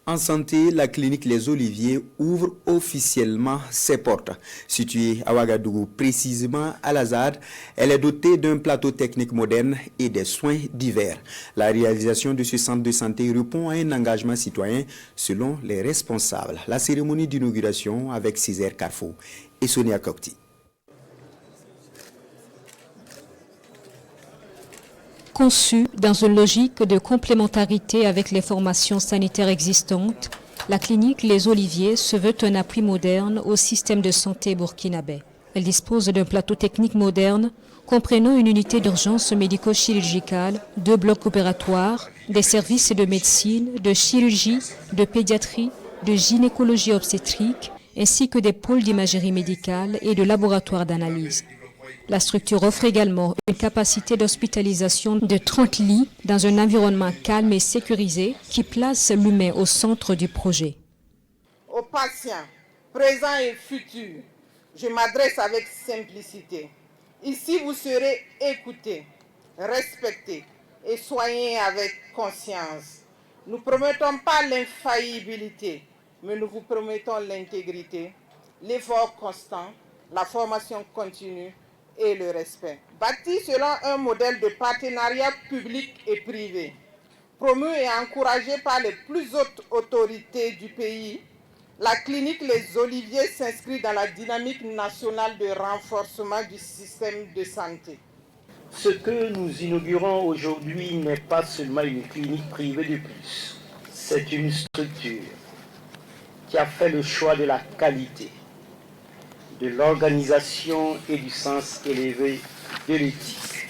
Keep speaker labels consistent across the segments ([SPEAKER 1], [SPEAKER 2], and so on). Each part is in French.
[SPEAKER 1] En santé, la clinique Les Oliviers ouvre officiellement ses portes. Située à Ouagadougou, précisément à la ZAD, elle est dotée d'un plateau technique moderne et des soins divers. La réalisation de ce centre de santé répond à un engagement citoyen selon les responsables. La cérémonie d'inauguration avec Césaire Carrefour et Sonia Kokti.
[SPEAKER 2] Conçue dans une logique de complémentarité avec les formations sanitaires existantes, la clinique Les Oliviers se veut un appui moderne au système de santé burkinabé. Elle dispose d'un plateau technique moderne comprenant une unité d'urgence médico-chirurgicale, 2 blocs opératoires, des services de médecine, de chirurgie, de pédiatrie, de gynécologie obstétrique, ainsi que des pôles d'imagerie médicale et de laboratoires d'analyse. La structure offre également une capacité d'hospitalisation de 30 lits dans un environnement calme et sécurisé qui place l'humain au centre du projet.
[SPEAKER 3] Aux patients, présents et futurs, je m'adresse avec simplicité. Ici, vous serez écoutés, respectés et soignés avec conscience. Nous ne promettons pas l'infaillibilité, mais nous vous promettons l'intégrité, l'effort constant, la formation continue et le respect. Bâti selon un modèle de partenariat public et privé, promu et encouragé par les plus hautes autorités du pays, la clinique Les Oliviers s'inscrit dans la dynamique nationale de renforcement du système de santé.
[SPEAKER 4] Ce que nous inaugurons aujourd'hui n'est pas seulement une clinique privée de plus, c'est une structure qui a fait le choix de la qualité, de l'organisation et du sens élevé de l'éthique.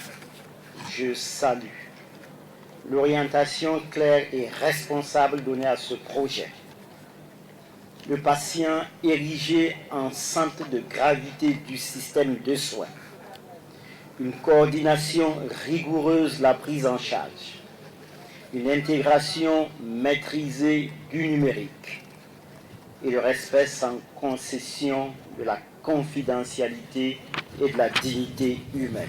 [SPEAKER 4] Je salue l'orientation claire et responsable donnée à ce projet. Le patient érigé en centre de gravité du système de soins. Une coordination rigoureuse de la prise en charge. Une intégration maîtrisée du numérique. Et le respect sans concession de la confidentialité et de la dignité humaine.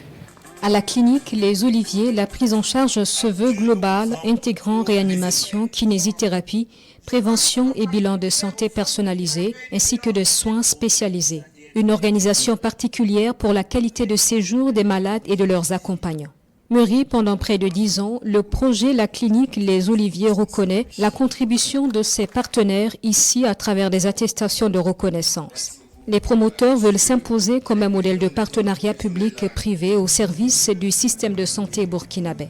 [SPEAKER 2] À la clinique Les Oliviers, la prise en charge se veut globale, intégrant réanimation, kinésithérapie, prévention et bilan de santé personnalisé, ainsi que de soins spécialisés. Une organisation particulière pour la qualité de séjour des malades et de leurs accompagnants. Mûri pendant près de 10 ans, le projet La Clinique Les Oliviers reconnaît la contribution de ses partenaires ici à travers des attestations de reconnaissance. Les promoteurs veulent s'imposer comme un modèle de partenariat public-privé au service du système de santé burkinabé.